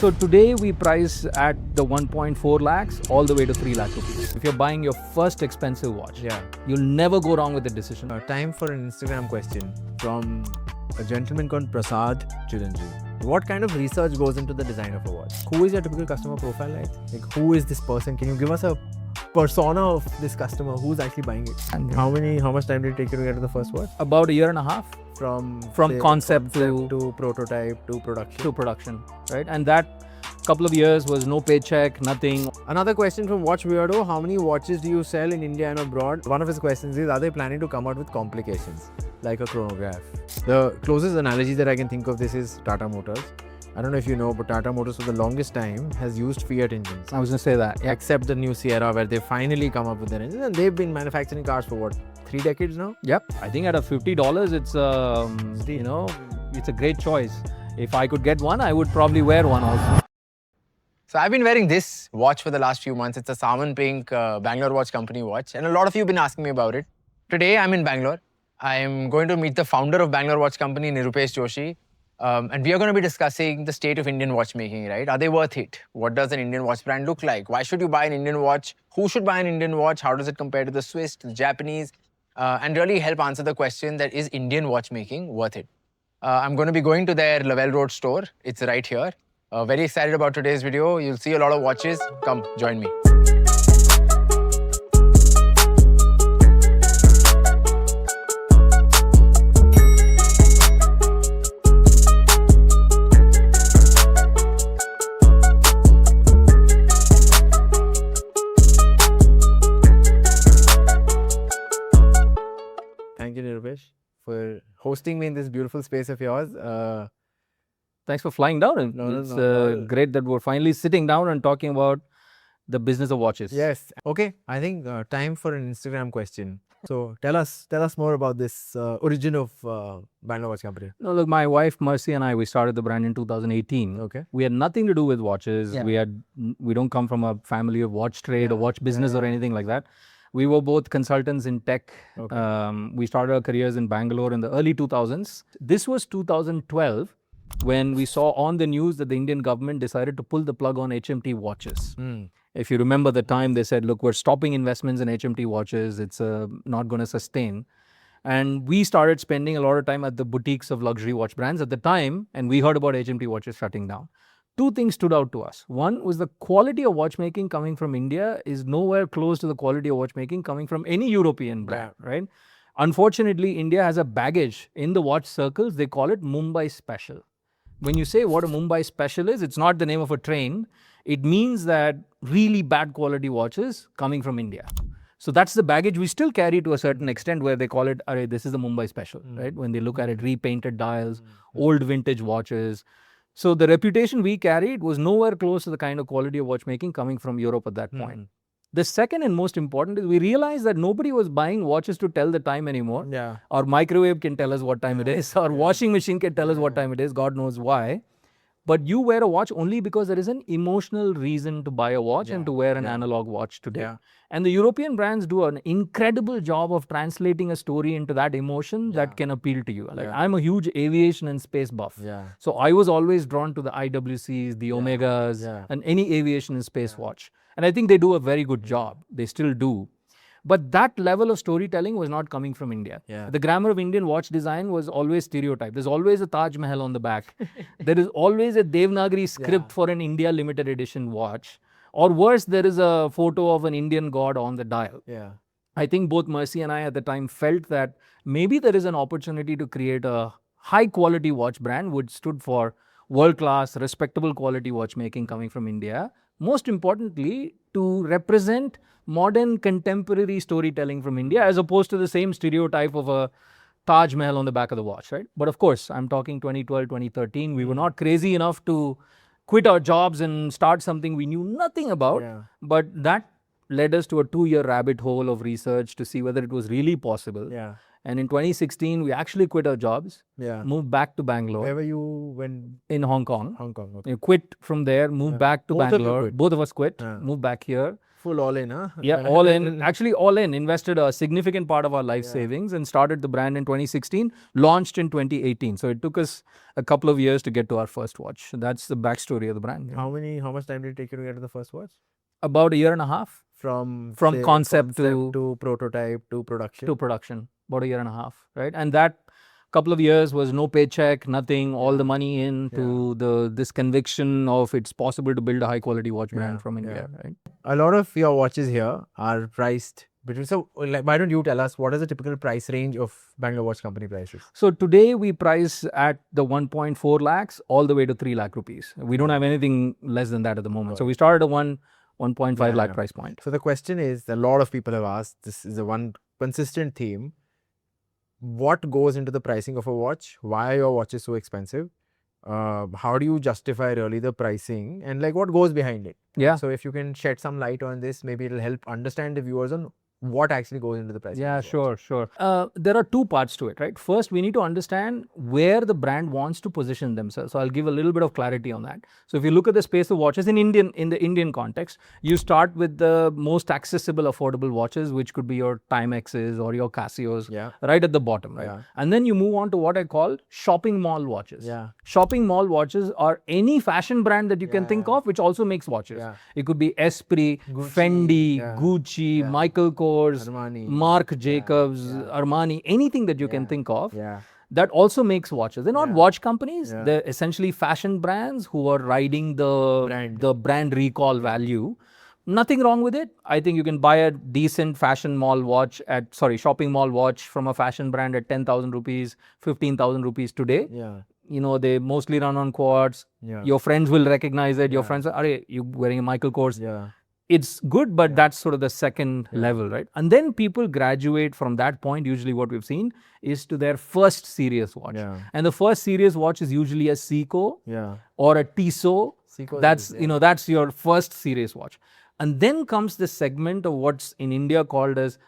So today we price at the 1.4 lakhs all the way to 3 lakh rupees. If you're buying your first expensive watch, you'll never go wrong with the decision. Time for an Instagram question from a gentleman called Prasad Chiranjeev. What kind of research goes into the design of a watch? Who is your typical customer profile like? Like, who is this person? Can you give us a persona of this customer who's actually buying it? And how much time did it take you to get to the first watch? About a year and a half From say, concept to prototype to production. Right? And that couple of years was no paycheck, nothing. Another question from Watch Weirdo: how many watches do you sell in India and abroad? One of his questions is, are they planning to come out with complications like a chronograph? The closest analogy that I can think of this is Tata Motors. I don't know if you know, but Tata Motors for the longest time has used Fiat engines. I was going to say that. Except the new Sierra, where they finally come up with their engines, and they've been manufacturing cars for what, 3 decades now? Yep. I think at a $50, it's a great choice. If I could get one, I would probably wear one also. So I've been wearing this watch for the last few months. It's a salmon pink Bangalore Watch Company watch, and a lot of you have been asking me about it. Today I'm in Bangalore. I'm going to meet the founder of Bangalore Watch Company, Nirupesh Joshi, and we are going to be discussing the state of Indian watchmaking, right? Are they worth it? What does an Indian watch brand look like? Why should you buy an Indian watch? Who should buy an Indian watch? How does it compare to the Swiss, to the Japanese? And really help answer the question that is Indian watchmaking worth it? I'm going to be going to their Lavelle Road store. It's right here. Very excited about today's video. You'll see a lot of watches. Come, join me. Thank you, Nirupesh, for hosting me in this beautiful space of yours. Thanks for flying down. It's great that we're finally sitting down and talking about the business of watches. Yes. Okay. I think time for an Instagram question. So tell us more about this origin of Bangalore Watch Company. No, look, my wife Mercy and I, we started the brand in 2018. Okay. We had nothing to do with watches. Yeah. We don't come from a family of watch trade or watch business or anything like that. We were both consultants in tech. Okay. We started our careers in Bangalore in the early 2000s. This was 2012 when we saw on the news that the Indian government decided to pull the plug on HMT watches. If you remember the time, they said, look, we're stopping investments in HMT watches. It's not going to sustain. And we started spending a lot of time at the boutiques of luxury watch brands at the time, and we heard about HMT watches shutting down. Two things stood out to us. One was the quality of watchmaking coming from India is nowhere close to the quality of watchmaking coming from any European brand, right? Unfortunately, India has a baggage in the watch circles. They call it Mumbai Special. When you say what a Mumbai Special is, it's not the name of a train. It means that really bad quality watches coming from India. So that's the baggage we still carry to a certain extent, where they call it, this is the Mumbai Special, right? When they look at it, repainted dials, old vintage watches. So the reputation we carried was nowhere close to the kind of quality of watchmaking coming from Europe at that point. The second and most important is we realized that nobody was buying watches to tell the time anymore. Yeah. Our microwave can tell us what time it is. Our washing machine can tell us what time it is. God knows why. But you wear a watch only because there is an emotional reason to buy a watch and to wear an analog watch today. Yeah. And the European brands do an incredible job of translating a story into that emotion that can appeal to you. Like I'm a huge aviation and space buff. So I was always drawn to the IWCs, the Omegas, and any aviation and space watch. And I think they do a very good job. They still do. But that level of storytelling was not coming from India. The grammar of Indian watch design was always stereotype. There's always a Taj Mahal on the back. There is always a Devanagari script for an India limited edition watch. Or worse, there is a photo of an Indian god on the dial. I think both Mercy and I at the time felt that maybe there is an opportunity to create a high quality watch brand which stood for world class, respectable quality watchmaking coming from India. Most importantly, to represent modern contemporary storytelling from India as opposed to the same stereotype of a Taj Mahal on the back of the watch, right? But of course, I'm talking 2012, 2013. We were not crazy enough to quit our jobs and start something we knew nothing about. But that led us to a 2-year rabbit hole of research to see whether it was really possible. And in 2016, we actually quit our jobs, moved back to Bangalore. Where were you when? In Hong Kong. Hong Kong. We quit from there, moved back to Bangalore. Both of us quit, moved back here. Full all in, huh? Yeah, all in. Actually, all in. Invested a significant part of our life savings and started the brand in 2016, launched in 2018. So it took us a couple of years to get to our first watch. That's the backstory of the brand. How much time did it take you to get to the first watch? About a year and a half. From say, concept to prototype to production. To production. About a year and a half, right? And that couple of years was no paycheck, nothing, all the money into this conviction of it's possible to build a high quality watch brand from India, right? A lot of your watches here are priced between. So, like, why don't you tell us what is the typical price range of Bangalore Watch Company prices? So today we price at the 1.4 lakhs all the way to 3 lakh rupees. We don't have anything less than that at the moment. So we started at 1.5 lakh price point. So the question is, a lot of people have asked, this is the one consistent theme. What goes into the pricing of a watch? Why are your watches so expensive? How do you justify really the pricing, and like what goes behind it? Yeah. So if you can shed some light on this, maybe it'll help understand the viewers on what actually goes into the pricing. Yeah, sure. There are two parts to it, right? First, we need to understand where the brand wants to position themselves. So I'll give a little bit of clarity on that. So if you look at the space of watches in the Indian context, you start with the most accessible, affordable watches, which could be your Timexes or your Casios, right at the bottom, right? And then you move on to what I call shopping mall watches. Shopping mall watches are any fashion brand that you can think of, which also makes watches. It could be Esprit, Fendi, Gucci, Michael Kors, Armani. Marc Jacobs, Armani, anything that you can think of that also makes watches. They're not watch companies. They're essentially fashion brands who are riding the brand recall value. Nothing wrong with it. I think you can buy a decent shopping mall watch from a fashion brand at 10,000 rupees, 15,000 rupees today. You know, they mostly run on quartz. Your friends will recognize it. Your friends are, you wearing a Michael Kors. It's good, but that's sort of the second level, right? And then people graduate from that point. Usually what we've seen is to their first serious watch. And the first serious watch is usually a Seiko or a Tissot. That's your first serious watch. And then comes the segment of what's in India called as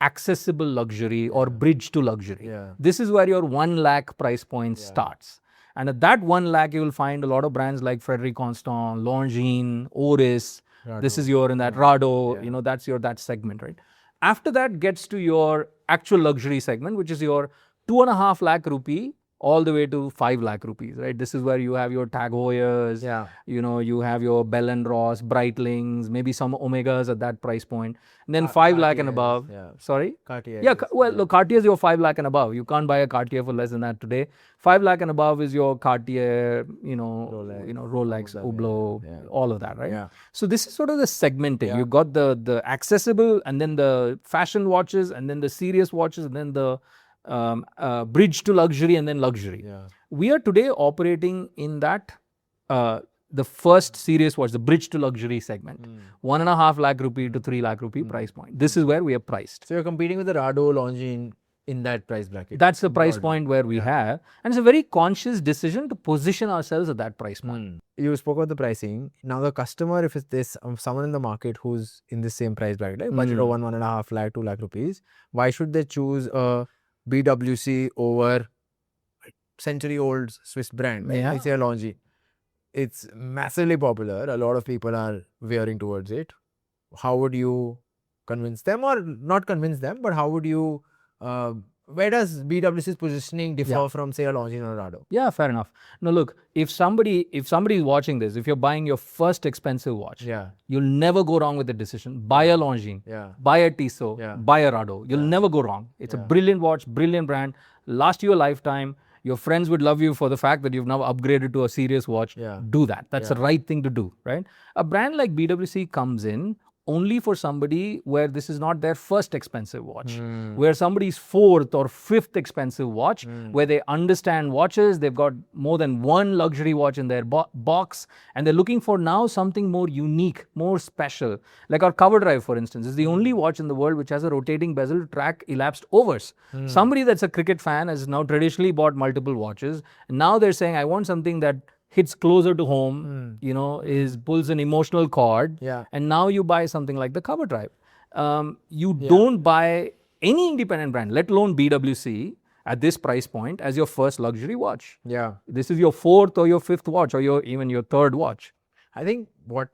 accessible luxury or bridge to luxury. This is where your 1 lakh price point starts. And at that 1 lakh, you will find a lot of brands like Frederic Constant, Longines, Oris. This is your in that Rado, that's your that segment, right? After that gets to your actual luxury segment, which is your 2.5 lakh rupee all the way to 5 lakh rupees, right? This is where you have your Tag Heuers, you have your Bell & Ross, Breitlings, maybe some Omegas at that price point. And then 5 lakh and above. Sorry? Cartier. Look, Cartier is your 5 lakh and above. You can't buy a Cartier for less than that today. 5 lakh and above is your Cartier, Rolex, Hublot, all of that, right? So this is sort of the segmenting. You've got the accessible, and then the fashion watches, and then the serious watches, and then the bridge to luxury, and then luxury. We are today operating in that the first serious watch, the bridge to luxury segment. 1.5 lakh rupee to 3 lakh rupee price point. This is where we are priced. So you're competing with the Rado, Longines in that price bracket. That's the price point where we have, and it's a very conscious decision to position ourselves at that price point. You spoke about the pricing. Now the customer, if it's this someone in the market who's in the same price bracket, like budget of 1.5 lakh, 2 lakh rupees, why should they choose a BWC over century-old Swiss brand? Like say a Longines. It's massively popular. A lot of people are veering towards it. How would you convince them, or not convince them, but how would you, where does BWC's positioning differ from say a Longines or a Rado? Yeah, fair enough. Now look, if somebody is watching this, if you're buying your first expensive watch, you'll never go wrong with the decision. Buy a Longines, buy a Tissot, buy a Rado. You'll never go wrong. It's a brilliant watch, brilliant brand, last you a lifetime. Your friends would love you for the fact that you've now upgraded to a serious watch. Do that. That's the right thing to do, right? A brand like BWC comes in only for somebody where this is not their first expensive watch, where somebody's fourth or fifth expensive watch, where they understand watches, they've got more than one luxury watch in their box, and they're looking for now something more unique, more special. Like our Cover Drive, for instance, is the only watch in the world which has a rotating bezel to track elapsed overs. Somebody that's a cricket fan has now traditionally bought multiple watches, and now they're saying, I want something that hits closer to home, pulls an emotional chord, and now you buy something like the Cover Drive. You don't buy any independent brand, let alone BWC, at this price point as your first luxury watch. This is your fourth or your fifth watch, or even your third watch. I think one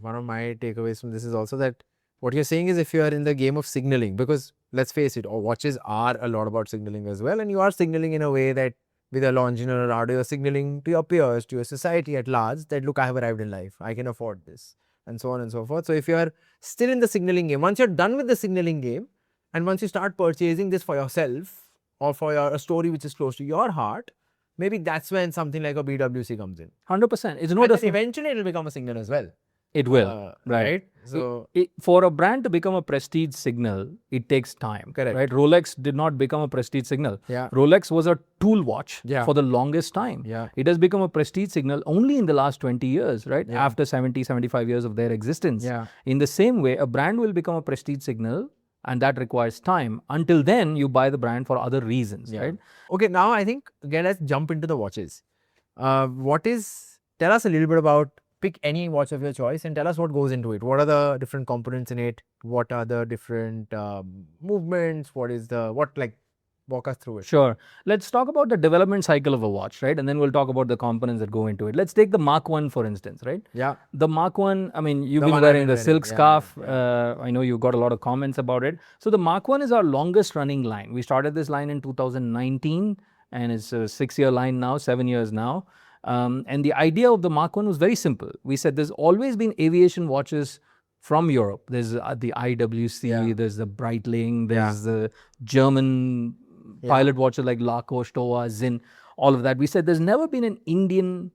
of my takeaways from this is also that What you're saying is if you are in the game of signaling, because let's face it, watches are a lot about signaling as well, and you are signaling in a way that with a Longines or Rado, you're signaling to your peers, to your society at large that look, I have arrived in life, I can afford this, and so on and so forth. So if you are still in the signaling game, once you're done with the signaling game, and once you start purchasing this for yourself or for a story which is close to your heart, maybe that's when something like a BWC comes in. 100%. It's And not then eventually it will become a signal as well. It will, right? So For a brand to become a prestige signal, it takes time. Correct. Right? Rolex did not become a prestige signal. Yeah. Rolex was a tool watch Yeah. for the longest time. Yeah. It has become a prestige signal only in the last 20 years, right? Yeah. After 70, 75 years of their existence. Yeah. In the same way, a brand will become a prestige signal, and that requires time. Until then, you buy the brand for other reasons, right? Okay, now I think again let's jump into the watches. Tell us a little bit about, pick any watch of your choice and tell us what goes into it. What are the different components in it? What are the different movements? Walk us through it. Sure. Let's talk about the development cycle of a watch, right? And then we'll talk about the components that go into it. Let's take the Mark 1, for instance, right? Yeah. The Mark 1, I mean, you've The been one wearing I've the been silk wearing. scarf. I know you got a lot of comments about it. So the Mark 1 is our longest running line. We started this line in 2019 and it's a 6-year line now, 7 years now. And the idea of the Mark 1 was very simple. We said there's always been aviation watches from Europe. There's the IWC, there's the Breitling, there's the German pilot watches like Lacoste, Stowa, Zinn, all of that. We said there's never been an Indian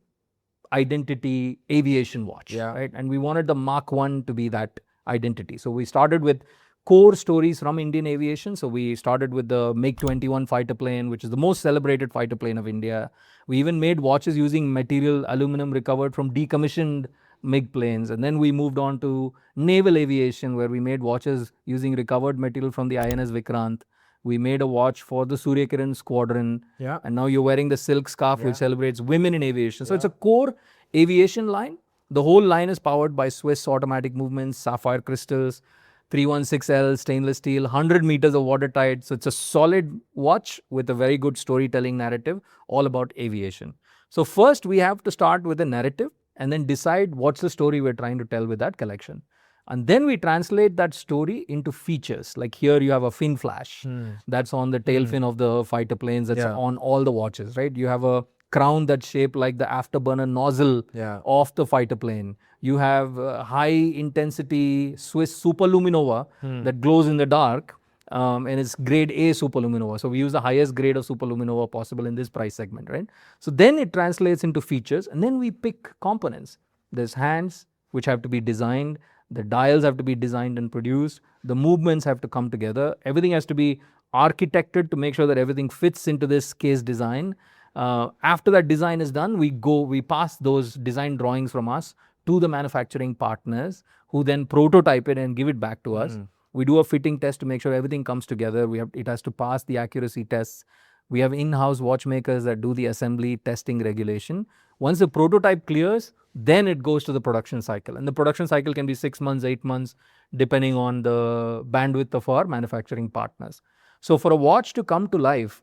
identity aviation watch, right? And we wanted the Mark 1 to be that identity. So we started with core stories from Indian aviation. So we started with the MiG-21 fighter plane, which is the most celebrated fighter plane of India. We even made watches using material aluminum recovered from decommissioned MiG planes. And then we moved on to naval aviation, where we made watches using recovered material from the INS Vikrant. We made a watch for the Surya Kiran squadron. Yeah. And now you're wearing the silk scarf, which celebrates women in aviation. So it's a core aviation line. The whole line is powered by Swiss automatic movements, sapphire crystals, 316L stainless steel, 100 meters of watertight. So it's a solid watch with a very good storytelling narrative all about aviation. So first we have to start with a narrative and then decide what's the story we're trying to tell with that collection. And then we translate that story into features. Like here you have a fin flash. That's on the tail fin of the fighter planes. That's on all the watches, right? You have a crown that's shaped like the afterburner nozzle of the fighter plane. You have high intensity Swiss superluminova that glows in the dark. And it's grade A superluminova. So we use the highest grade of superluminova possible in this price segment, right? So then it translates into features, and then we pick components. There's hands, which have to be designed. The dials have to be designed and produced. The movements have to come together. Everything has to be architected to make sure that everything fits into this case design. After that design is done, we pass those design drawings from us to the manufacturing partners, who then prototype it and give it back to us. We do a fitting test to make sure everything comes together. It has to pass the accuracy tests. We have in-house watchmakers that do the assembly, testing, regulation. Once the prototype clears, then it goes to the production cycle. And the production cycle can be 6 months, 8 months, depending on the bandwidth of our manufacturing partners. So for a watch to come to life,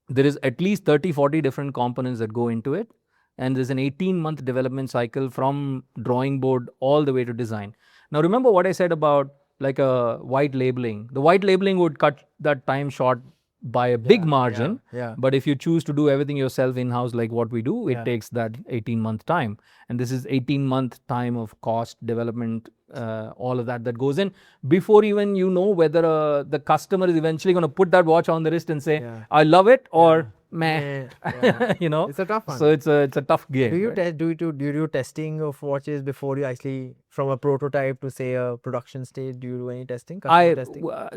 there is at least 30, 40 different components that go into it. And there's an 18-month development cycle from drawing board all the way to design. Now, remember what I said about like a white labeling. The white labeling would cut that time short by a big margin. But if you choose to do everything yourself in-house like what we do, it takes that 18-month time. And this is 18-month time of cost, development, all of that goes in before even you know whether the customer is eventually going to put that watch on the wrist and say, I love it, or meh. You know, it's a tough one. So it's a tough game. Do you do testing of watches before you actually, from a prototype to say a production stage? Do you do any testing?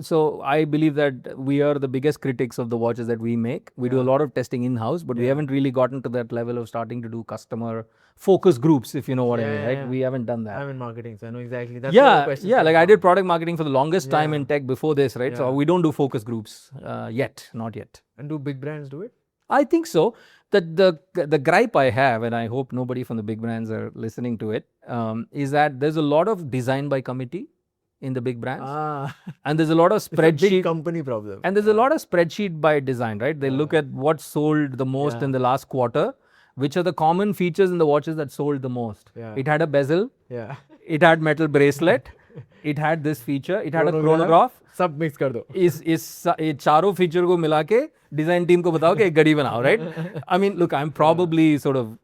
So I believe that we are the biggest critics of the watches that we make. We do a lot of testing in-house, but we haven't really gotten to that level of starting to do customer focus groups, if you know what I mean, right? We haven't done that. I'm in marketing, so I know exactly. That's the question. Like I did product marketing for the longest time in tech before this, right? So we don't do focus groups yet, not yet. And do big brands do it? I think so. The gripe I have, and I hope nobody from the big brands are listening to it, is that there's a lot of design by committee in the big brands. And there's a lot of spreadsheet. It's a big company problem. And there's a lot of spreadsheet by design, right? They look at what sold the most in the last quarter, which are the common features in the watches that sold the most. It had a bezel. It had metal bracelet. it had this feature, it had a Chronograph, chronograph. सब mix कर दो. ये चारों feature को मिला के design team को बताओ कि एक घड़ी बनाओ, right? I mean, look, I'm probably sort of,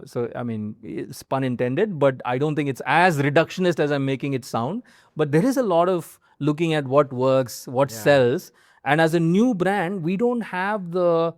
so I mean, it's pun intended, but I don't think it's as reductionist as I'm making it sound. But there is a lot of looking at what works, what sells, and as a new brand, we don't have the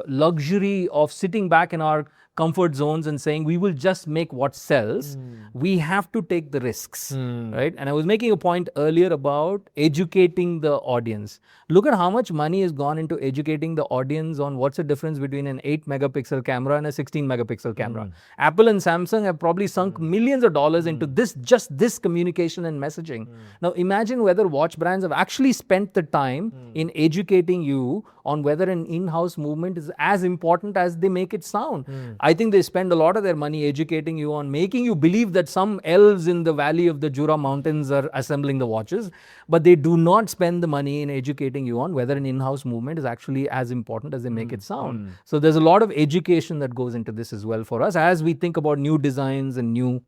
luxury of sitting back in our comfort zones and saying we will just make what sells. We have to take the risks, right? And I was making a point earlier about educating the audience. Look at how much money has gone into educating the audience on what's the difference between an 8 megapixel camera and a 16 megapixel camera. Apple and Samsung have probably sunk millions of dollars into just this communication and messaging. Now imagine whether watch brands have actually spent the time in educating you on whether an in-house movement is as important as they make it sound. I think they spend a lot of their money educating you on making you believe that some elves in the valley of the Jura mountains are assembling the watches, but they do not spend the money in educating you on whether an in-house movement is actually as important as they make it sound. So there's a lot of education that goes into this as well for us as we think about new designs and new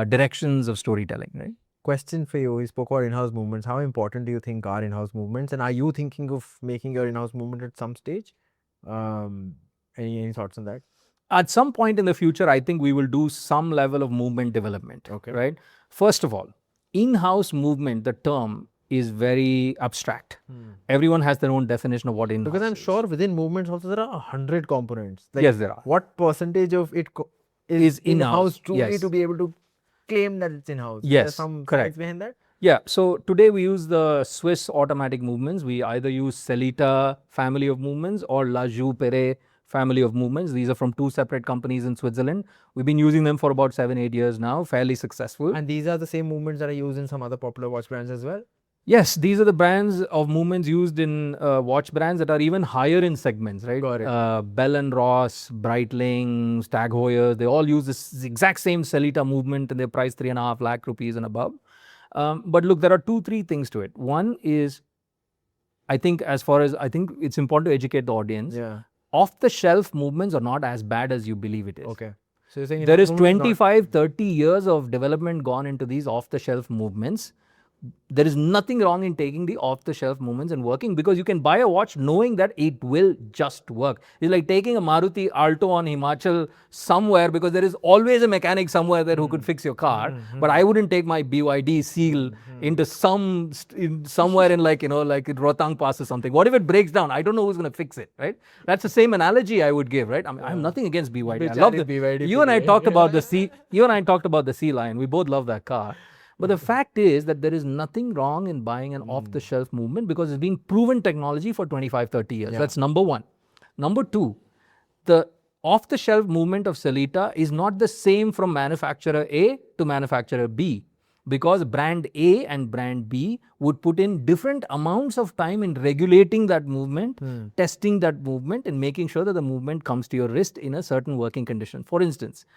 directions of storytelling, right? Question for you. You spoke about in-house movements. How important do you think are in-house movements? And are you thinking of making your in-house movement at some stage? Any thoughts on that? At some point in the future, I think we will do some level of movement development, right? First of all, in-house movement, the term is very abstract. Everyone has their own definition of what in-house Because I'm sure within movements also there are 100 components. Like yes, there are. What percentage of it is in-house truly to be able to claim that it's in-house? Yes, There's some correct. science behind that? Yeah, so today we use the Swiss automatic movements. We either use Celita family of movements or La Joux-Perret family of movements. These are from two separate companies in Switzerland. We've been using them for about 7-8 years now, fairly successful. And these are the same movements that are used in some other popular watch brands as well? Yes, these are the brands of movements used in watch brands that are even higher in segments, right? Got it. Bell & Ross, Breitling, Stag Heuer, they all use this exact same Celita movement and they're priced 3.5 lakh rupees and above. But look, there are 2-3 things to it. One is, I think it's important to educate the audience. Yeah. Off-the-shelf movements are not as bad as you believe it is. Okay. So you're saying there is 25-30 years of development gone into these off-the-shelf movements. There is nothing wrong in taking the off-the-shelf movements and working because you can buy a watch knowing that it will just work. It's like taking a Maruti Alto on Himachal somewhere because there is always a mechanic somewhere there who could fix your car. But I wouldn't take my BYD Seal into somewhere in like Rohtang Pass or something. What if it breaks down? I don't know who's going to fix it, right? That's the same analogy I would give, right? I mean, I have nothing against BYD. I love the BYD. You and I talked about the C. You and I talked about the C line. We both love that car. But the fact is that there is nothing wrong in buying an off-the-shelf movement because it's been proven technology for 25-30 years. That's number one. Number two, the off-the-shelf movement of Celita is not the same from manufacturer A to manufacturer B because brand A and brand B would put in different amounts of time in regulating that movement, testing that movement, and making sure that the movement comes to your wrist in a certain working condition. For instance,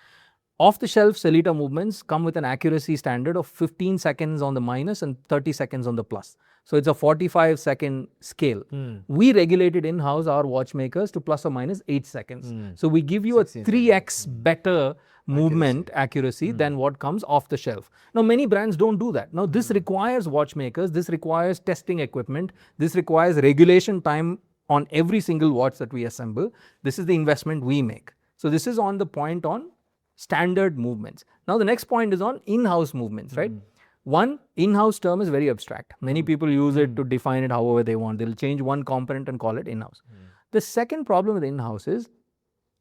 off-the-shelf Celita movements come with an accuracy standard of 15 seconds on the minus and 30 seconds on the plus. So it's a 45-second scale. We regulated in-house our watchmakers to plus or minus 8 seconds. So we give you a 3x better movement accuracy than what comes off the shelf. Now, many brands don't do that. Now, this requires watchmakers, this requires testing equipment, this requires regulation time on every single watch that we assemble. This is the investment we make. So this is on the point on standard movements. Now, the next point is on in-house movements, right? One, in-house term is very abstract. Many people use it to define it however they want. They'll change one component and call it in-house. The second problem with in-house is,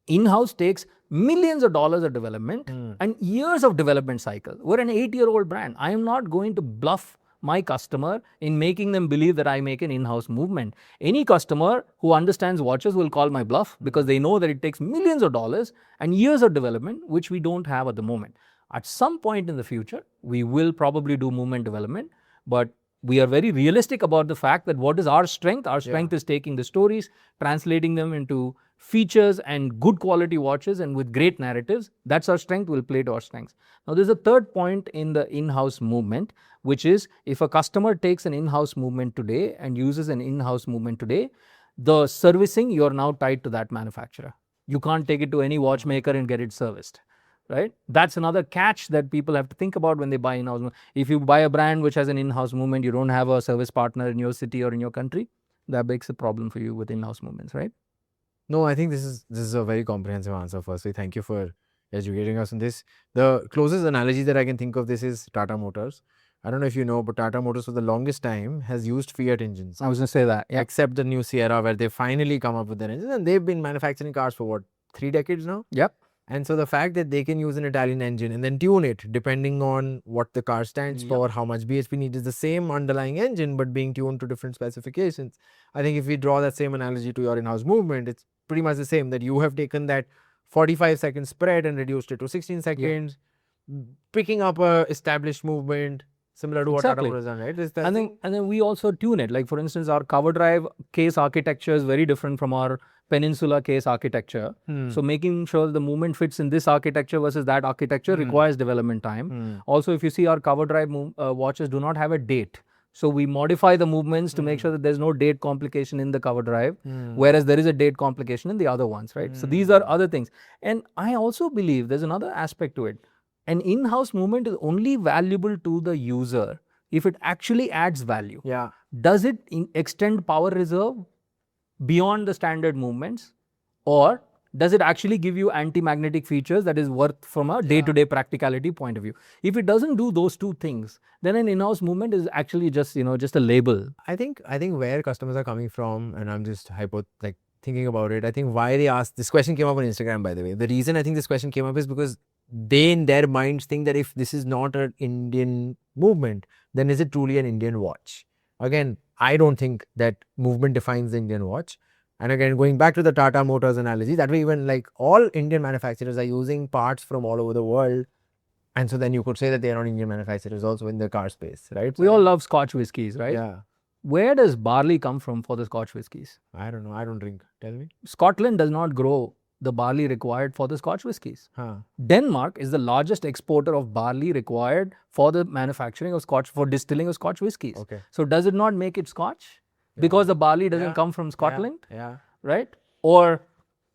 in-house takes millions of dollars of development and years of development cycle. We're an 8-year-old brand. I am not going to bluff my customer in making them believe that I make an in-house movement. Any customer who understands watches will call my bluff because they know that it takes millions of dollars and years of development, which we don't have at the moment. At some point in the future, we will probably do movement development, but we are very realistic about the fact that what is our strength? Our strength is taking the stories, translating them into features and good quality watches and with great narratives. That's our strength. We'll play to our strengths. Now, there's a third point in the in-house movement, which is if a customer takes an in-house movement today and uses an in-house movement today, the servicing, you're now tied to that manufacturer. You can't take it to any watchmaker and get it serviced. right? That's another catch that people have to think about when they buy in-house. If you buy a brand which has an in-house movement, you don't have a service partner in your city or in your country, that makes a problem for you with in-house movements, right? No, I think this is a very comprehensive answer. Firstly, thank you for educating us on this. The closest analogy that I can think of this is Tata Motors. I don't know if you know, but Tata Motors for the longest time has used Fiat engines. I was going to say that. Yeah. Except the new Sierra, where they finally come up with their engines, and they've been manufacturing cars for what, 3 decades now? Yep. And so the fact that they can use an Italian engine and then tune it depending on what the car stands for, how much BHP needs, is the same underlying engine but being tuned to different specifications. I think if we draw that same analogy to your in-house movement, it's pretty much the same, that you have taken that 45-second spread and reduced it to 16 seconds, picking up a established movement similar to what Tata Motors done, right? And then we also tune it. Like for instance, our cover drive case architecture is very different from our Peninsula case architecture. So making sure the movement fits in this architecture versus that architecture requires development time. Also, if you see our cover drive watches do not have a date. So we modify the movements to make sure that there's no date complication in the cover drive, whereas there is a date complication in the other ones, right? So these are other things. And I also believe there's another aspect to it. An in-house movement is only valuable to the user if it actually adds value. Yeah. Does it extend power reserve beyond the standard movements, or does it actually give you anti-magnetic features that is worth from a day-to-day practicality point of view? If it doesn't do those two things, then an in-house movement is actually just just a label. I think where customers are coming from, and I'm just thinking about it, I think why they asked this question came up on Instagram, by the way. The reason I think this question came up is because they in their minds think that if this is not an Indian movement, then is it truly an Indian watch? Again, I don't think that movement defines the Indian watch. And again, going back to the Tata Motors analogy, that way even like all Indian manufacturers are using parts from all over the world. And so then you could say that they are not Indian manufacturers also in the car space, right? We all love Scotch whiskies, right? Yeah. Where does barley come from for the Scotch whiskies? I don't know. I don't drink. Tell me. Scotland does not grow the barley required for the Scotch whiskies. Denmark is the largest exporter of barley required for the manufacturing of Scotch, for distilling of Scotch whiskies. Okay. So does it not make it Scotch? Because the barley doesn't come from Scotland? Yeah. Right? Or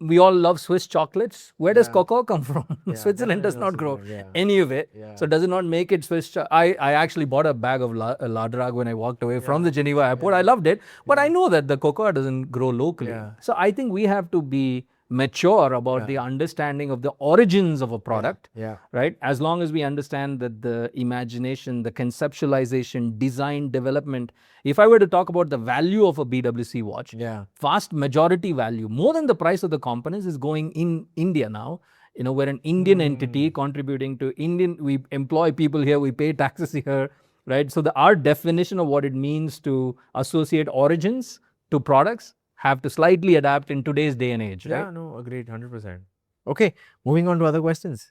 we all love Swiss chocolates. Where does cocoa come from? Switzerland does not grow any of it. So does it not make it Swiss? I actually bought a bag of Ladrag when I walked away from the Geneva airport. I loved it. But I know that the cocoa doesn't grow locally. So I think we have to be mature about the understanding of the origins of a product, right? As long as we understand that the imagination, the conceptualization, design, development. If I were to talk about the value of a BWC watch, vast majority value, more than the price of the components, is going in India now. We're an Indian entity contributing to Indian, we employ people here, we pay taxes here, right? So our definition of what it means to associate origins to products have to slightly adapt in today's day and age, right? Yeah, no, agreed, 100%. Okay, moving on to other questions.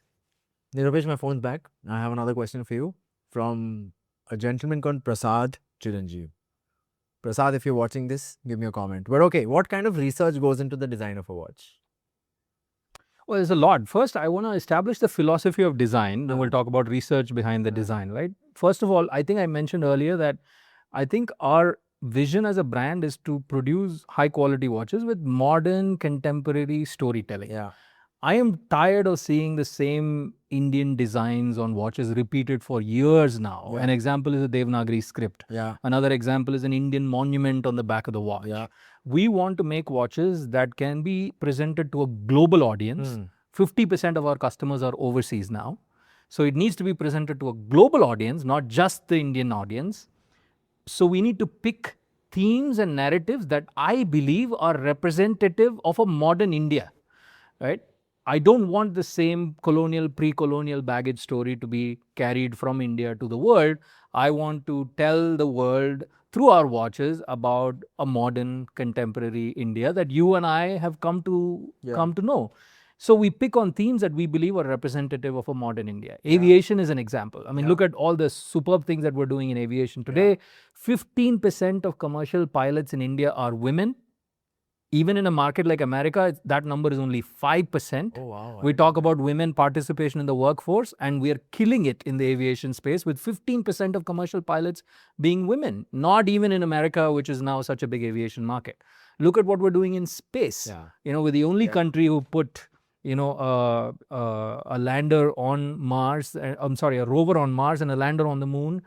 Nirupesh, my phone's back. I have another question for you from a gentleman called Prasad Chiranjeev. Prasad, if you're watching this, give me a comment. But okay, what kind of research goes into the design of a watch? Well, there's a lot. First, I want to establish the philosophy of design. Then we'll talk about research behind the design, right? First of all, I think I mentioned earlier that I think our vision as a brand is to produce high quality watches with modern contemporary storytelling. I am tired of seeing the same Indian designs on watches repeated for years now. An example is a Devanagari script. Another example is an Indian monument on the back of the watch. We want to make watches that can be presented to a global audience. 50% of our customers are overseas now. So it needs to be presented to a global audience, not just the Indian audience. So we need to pick themes and narratives that I believe are representative of a modern India, right? I don't want the same colonial, pre-colonial baggage story to be carried from India to the world. I want to tell the world through our watches about a modern, contemporary India that you and I have come to know. So we pick on themes that we believe are representative of a modern India. Aviation is an example. I mean, look at all the superb things that we're doing in aviation today. 15% of commercial pilots in India are women. Even in a market like America, that number is only 5%. Oh, wow. We talk about women participation in the workforce, and we are killing it in the aviation space with 15% of commercial pilots being women. Not even in America, which is now such a big aviation market. Look at what we're doing in space. We're the only country who put a lander on Mars. A rover on Mars and a lander on the moon.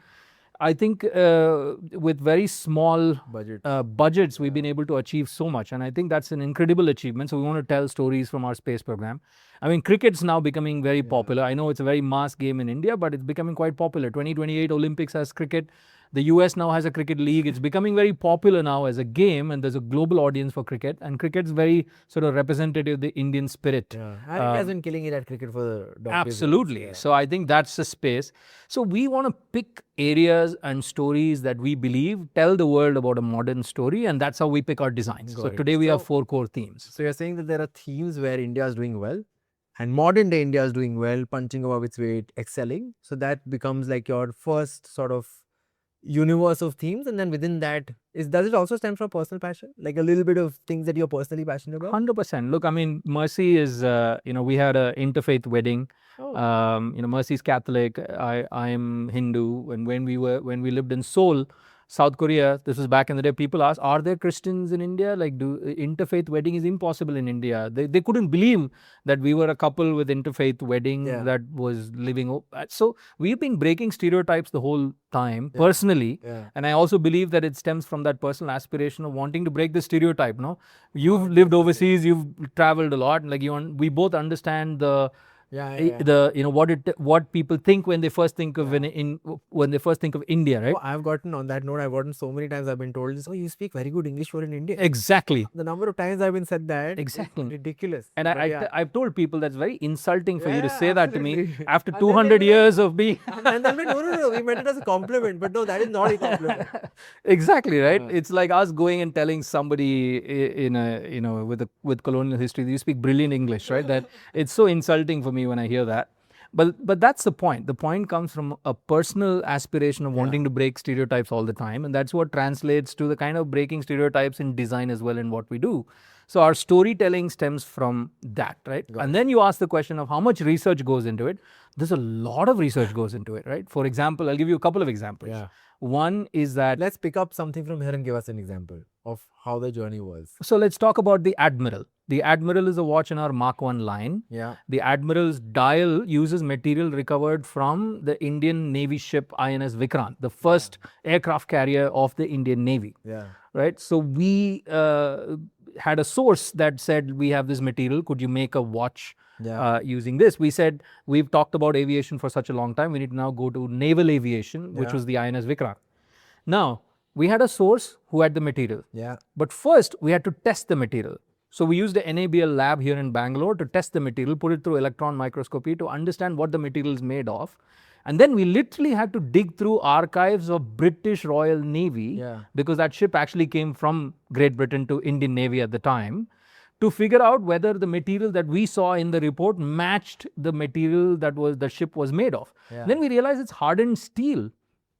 I think with very small budgets, we've been able to achieve so much. And I think that's an incredible achievement. So we want to tell stories from our space program. I mean, cricket's now becoming very popular. I know it's a very mass game in India, but it's becoming quite popular. 2028 Olympics has cricket. The US now has a cricket league. It's becoming very popular now as a game, and there's a global audience for cricket. And cricket's very sort of representative of the Indian spirit. Yeah. And it has been killing it at cricket for the donkeys. Absolutely. Yeah. So I think that's the space. So we want to pick areas and stories that we believe tell the world about a modern story, and that's how we pick our designs. So today we have 4 core themes. So you're saying that there are themes where India is doing well, and modern day India is doing well, punching above its weight, excelling. So that becomes like your first sort of universe of themes, and then within that does it also stem from personal passion, like a little bit of things that you're personally passionate about? 100%. Look, I mean, Mercy is we had an interfaith wedding. Mercy's Catholic, I'm Hindu, and when we lived in Seoul, South Korea, this was back in the day, people asked, are there Christians in India? Like, interfaith wedding is impossible in India. They couldn't believe that we were a couple with interfaith wedding that was living. So we've been breaking stereotypes the whole time, personally. And I also believe that it stems from that personal aspiration of wanting to break the stereotype. No, you've lived overseas, you've traveled a lot. Like we both understand the what people think when they first think of when they first think of India, right? Oh, I've gotten on that note. I've gotten so many times. I've been told this. Oh, you speak very good English for in India. Exactly. The number of times I've been said that. Exactly. Ridiculous. And I've told people that's very insulting for you to say that to me after 200 years of being. And I'm like, no. We meant it as a compliment, but no, that is not a compliment. Exactly, right? It's like us going and telling somebody with colonial history, you speak brilliant English, right? That it's so insulting for me when I hear that. But that's the point. The point comes from a personal aspiration of wanting to break stereotypes all the time. And that's what translates to the kind of breaking stereotypes in design as well in what we do. So our storytelling stems from that, right? And then you ask the question of how much research goes into it. There's a lot of research goes into it, right? For example, I'll give you a couple of examples. Yeah. One is that... Let's pick up something from here and give us an example of how the journey was. So let's talk about the Admiral. The Admiral is a watch in our Mark 1 line. Yeah. The Admiral's dial uses material recovered from the Indian Navy ship INS Vikrant, the first aircraft carrier of the Indian Navy. Yeah. Right? So we had a source that said, we have this material, could you make a watch using this? We said, we've talked about aviation for such a long time, we need to now go to naval aviation, which was the INS Vikrant. Now, we had a source who had the material. Yeah. But first, we had to test the material. So we used the NABL lab here in Bangalore to test the material, put it through electron microscopy to understand what the material is made of. And then we literally had to dig through archives of British Royal Navy, because that ship actually came from Great Britain to Indian Navy at the time, to figure out whether the material that we saw in the report matched the material that the ship was made of. Then we realized it's hardened steel.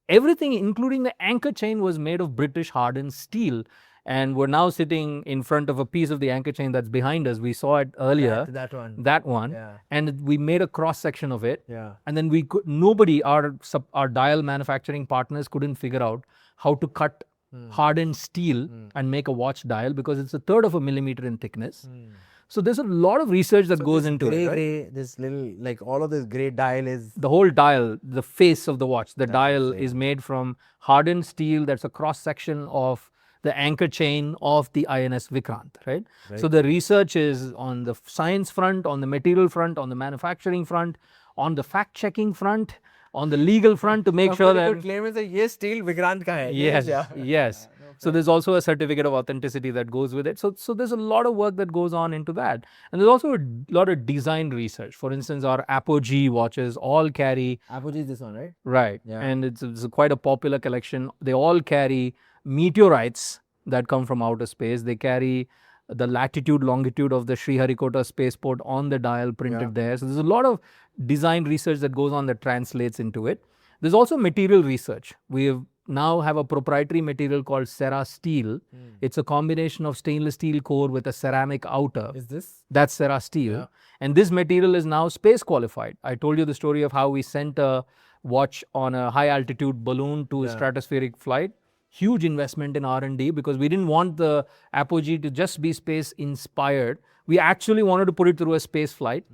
Everything, including the anchor chain, was made of British hardened steel. And we're now sitting in front of a piece of the anchor chain that's behind us. We saw it earlier. That one. Yeah. And we made a cross section of it. Yeah. And then nobody, our dial manufacturing partners couldn't figure out how to cut hardened steel and make a watch dial, because it's 1/3 of a millimeter in thickness. So there's a lot of research that goes into it. Right? This little, like all of this gray dial is... The whole dial, the face of the watch, the dial is made from hardened steel. That's a cross section of the anchor chain of the INS Vikrant, right? So the research is on the science front, on the material front, on the manufacturing front, on the fact-checking front, on the legal front, to make sure that... claim and say, yes, steel Vikrant ka hai. Yes. So there's also a certificate of authenticity that goes with it. So there's a lot of work that goes on into that. And there's also a lot of design research. For instance, our Apogee watches all carry... Apogee is this one, right? Right. Yeah. And it's quite a popular collection. They all carry meteorites that come from outer space. They carry the latitude, longitude of the Sriharikota spaceport on the dial printed there. So there's a lot of design research that goes on that translates into it. There's also material research. We now have a proprietary material called Serra steel. It's a combination of stainless steel core with a ceramic outer. Is this? That's Serra steel. Yeah. And this material is now space qualified. I told you the story of how we sent a watch on a high altitude balloon to a stratospheric flight. Huge investment in R&D, because we didn't want the Apogee to just be space inspired. We actually wanted to put it through a space flight,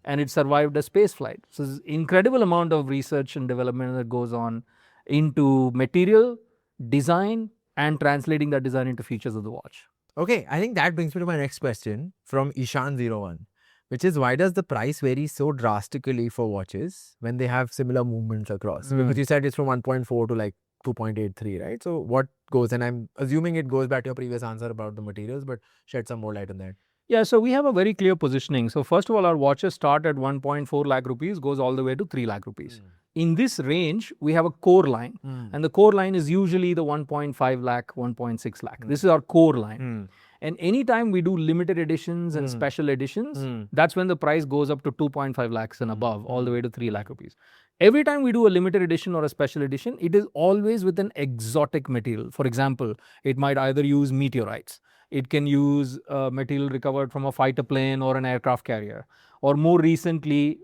and it survived a space flight. So there's incredible amount of research and development that goes on into material, design, and translating that design into features of the watch. Okay, I think that brings me to my next question from Ishan01, which is why does the price vary so drastically for watches when they have similar movements across? Because you said it's from 1.4 to like 2.83, right? So what goes, and I'm assuming it goes back to your previous answer about the materials, but shed some more light on that. Yeah, so we have a very clear positioning. So first of all, our watches start at 1.4 lakh rupees, goes all the way to 3 lakh rupees. In this range, we have a core line, and the core line is usually the 1.5 lakh, 1.6 lakh. This is our core line. And anytime we do limited editions and special editions, that's when the price goes up to 2.5 lakhs and above, all the way to 3 lakh rupees. Every time we do a limited edition or a special edition, it is always with an exotic material. For example, it might either use meteorites. It can use material recovered from a fighter plane or an aircraft carrier. Or more recently,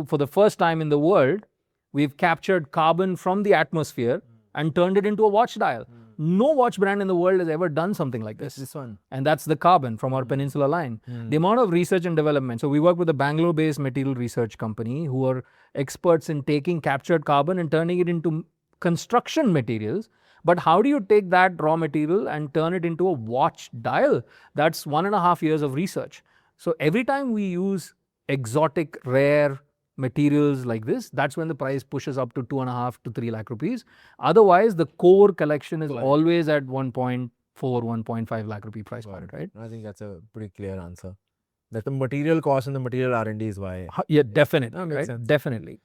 for the first time in the world, we've captured carbon from the atmosphere and turned it into a watch dial. No watch brand in the world has ever done something like this. This one. And that's the carbon from our Peninsula line. The amount of research and development. So we work with a Bangalore-based material research company who are experts in taking captured carbon and turning it into construction materials. But how do you take that raw material and turn it into a watch dial? That's 1.5 years of research. So every time we use exotic, rare materials like this, that's when the price pushes up to 2.5 to 3 lakh rupees. Otherwise, the core collection is always at 1.4, 1.5 lakh rupee price point, right? I think that's a pretty clear answer. That the material cost and the material R&D is why. Yeah, definitely. That makes right? sense. Definitely.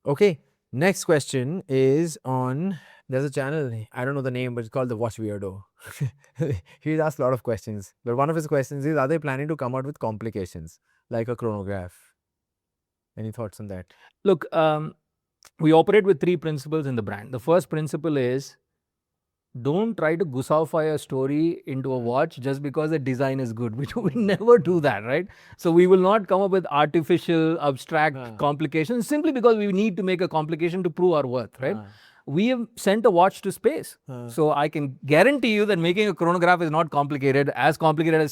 Okay, next question is on, there's a channel, I don't know the name, but it's called The Watch Weirdo. He's asked a lot of questions, but one of his questions is, are they planning to come out with complications like a chronograph? Any thoughts on that? Look, we operate with 3 principles in the brand. The first principle is, don't try to gussaify a story into a watch just because the design is good. We never do that, right? So we will not come up with artificial, abstract complications simply because we need to make a complication to prove our worth, right? We have sent a watch to space. So I can guarantee you that making a chronograph is not complicated as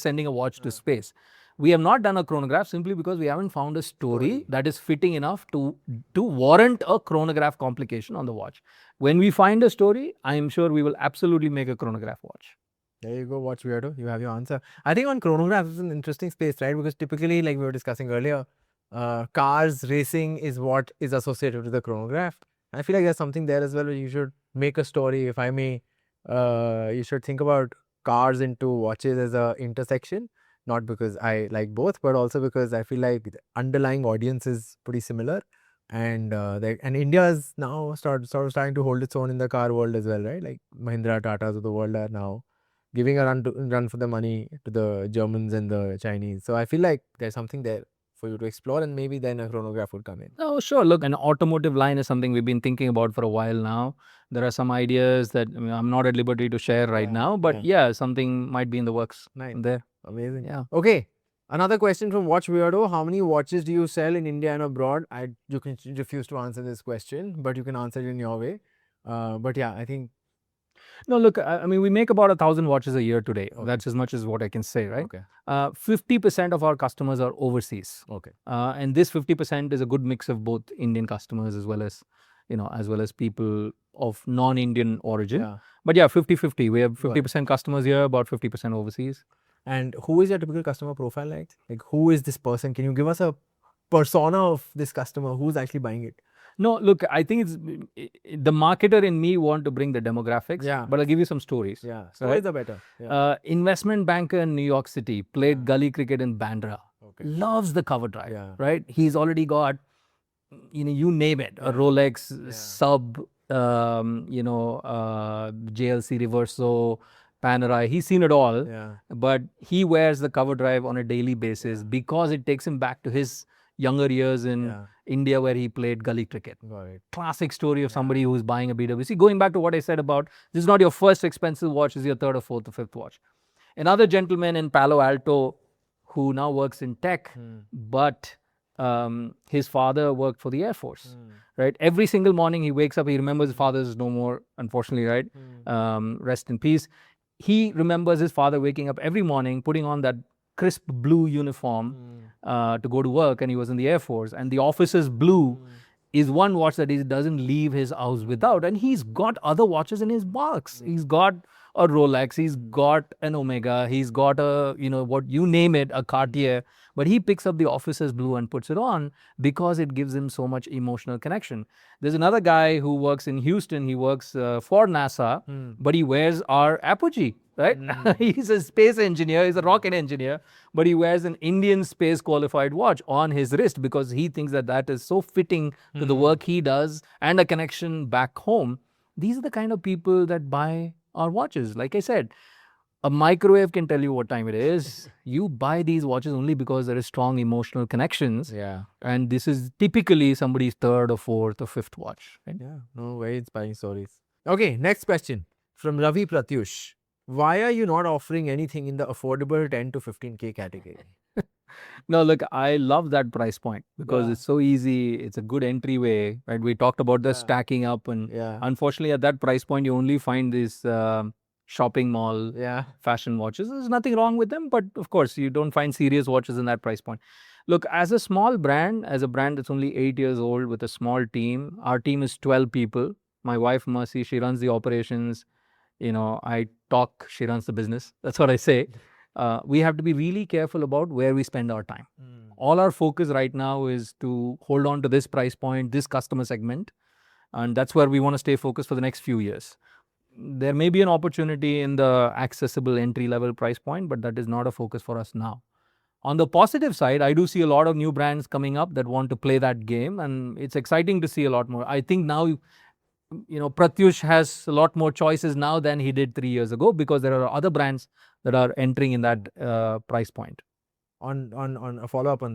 sending a watch to space. We have not done a chronograph simply because we haven't found a story that is fitting enough to warrant a chronograph complication on the watch. When we find a story, I am sure we will absolutely make a chronograph watch. There you go, Watch Weirdo. You have your answer. I think on chronographs is an interesting space, right? Because typically, like we were discussing earlier, cars racing is what is associated with the chronograph. I feel like there's something there as well where you should make a story, if I may. You should think about cars into watches as a intersection. Not because I like both, but also because I feel like the underlying audience is pretty similar. And India is now sort of starting to hold its own in the car world as well, right? Like Mahindra, Tatas of the world are now giving a run for the money to the Germans and the Chinese. So I feel like there's something there for you to explore, and maybe then a chronograph would come in. Oh, sure. Look, an automotive line is something we've been thinking about for a while now. There are some ideas that I'm not at liberty to share right now, but yeah, something might be in the works there. Amazing. Yeah. Okay. Another question from Watch Weirdo. How many watches do you sell in India and abroad? You can refuse to answer this question, but you can answer it in your way. But yeah, I think. No, look, I mean, we make about 1,000 watches a year today. Okay. That's as much as what I can say, right? Okay. 50% of our customers are overseas. Okay. And this 50% is a good mix of both Indian customers as well as people of non-Indian origin. Yeah. But yeah, 50-50. We have 50% customers here, about 50% overseas. And who is your typical customer profile like? Like, who is this person? Can you give us a persona of this customer? Who's actually buying it? No, look, I think it's the marketer in me want to bring the demographics. Yeah. But I'll give you some stories. Yeah, stories are better. Yeah. Investment banker in New York City, played gully cricket in Bandra. Okay. Loves the cover drive. Yeah. Right? He's already got, you name it, a Rolex, Sub, JLC Reverso, Panerai. He's seen it all. Yeah. But he wears the cover drive on a daily basis because it takes him back to his younger years in India where he played gully cricket. Got it. Classic story of somebody who's buying a BWC. Going back to what I said about, this is not your first expensive watch, this is your third or fourth or fifth watch. Another gentleman in Palo Alto who now works in tech, but his father worked for the Air Force, right? Every single morning he wakes up, he remembers his father is no more, unfortunately, right? Rest in peace. He remembers his father waking up every morning, putting on that crisp blue uniform to go to work, and he was in the Air Force. And the officer's blue is one watch that he doesn't leave his house without. And he's got other watches in his box. He's got a Rolex, he's got an Omega, he's got a, what you name it, a Cartier. But he picks up the officer's blue and puts it on because it gives him so much emotional connection. There's another guy who works in Houston. He works for NASA, but he wears our Apogee, right? He's a space engineer. He's a rocket engineer, but he wears an Indian space qualified watch on his wrist because he thinks that that is so fitting to the work he does and a connection back home. These are the kind of people that buy our watches. Like I said, a microwave can tell you what time it is. You buy these watches only because there is strong emotional connections. Yeah. And this is typically somebody's third or fourth or fifth watch. Right? Yeah. No, very inspiring stories. Okay, next question from Ravi Pratyush. Why are you not offering anything in the affordable 10 to 15K category? No, look, I love that price point because it's so easy. It's a good entryway, right? We talked about the stacking up, and unfortunately, at that price point, you only find these shopping mall fashion watches. There's nothing wrong with them, but of course, you don't find serious watches in that price point. Look, as a small brand, as a brand that's only 8 years old with a small team, our team is 12 people. My wife, Mercy, she runs the operations. I talk, she runs the business. That's what I say. We have to be really careful about where we spend our time. All our focus right now is to hold on to this price point, this customer segment, and that's where we want to stay focused for the next few years. There may be an opportunity in the accessible entry-level price point, but that is not a focus for us now. On the positive side, I do see a lot of new brands coming up that want to play that game, and it's exciting to see a lot more. I think now, Pratyush has a lot more choices now than he did 3 years ago because there are other brands that are entering in that price point. On a follow-up on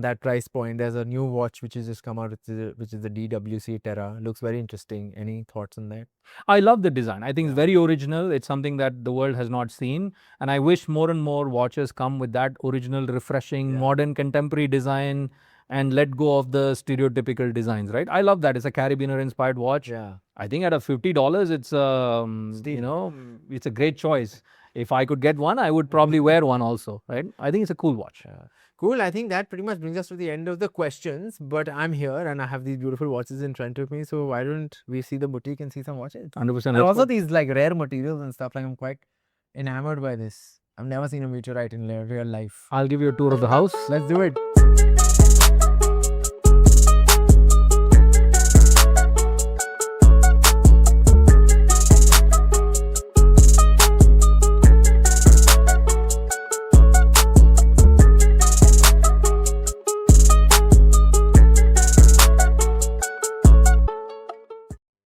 that price point, there's a new watch which has just come out, which is the DWC Terra. Looks very interesting. Any thoughts on that? I love the design. I think it's very original. It's something that the world has not seen. And I wish more and more watches come with that original, refreshing, modern, contemporary design and let go of the stereotypical designs, right? I love that. It's a Carabiner-inspired watch. Yeah. I think at a $50, it's it's a great choice. If I could get one, I would probably wear one also, right? I think it's a cool watch. Cool. I think that pretty much brings us to the end of the questions. But I'm here and I have these beautiful watches in front of me. So why don't we see the boutique and see some watches? 100%. And also these like rare materials and stuff. Like I'm quite enamored by this. I've never seen a meteorite in real life. I'll give you a tour of the house. Let's do it.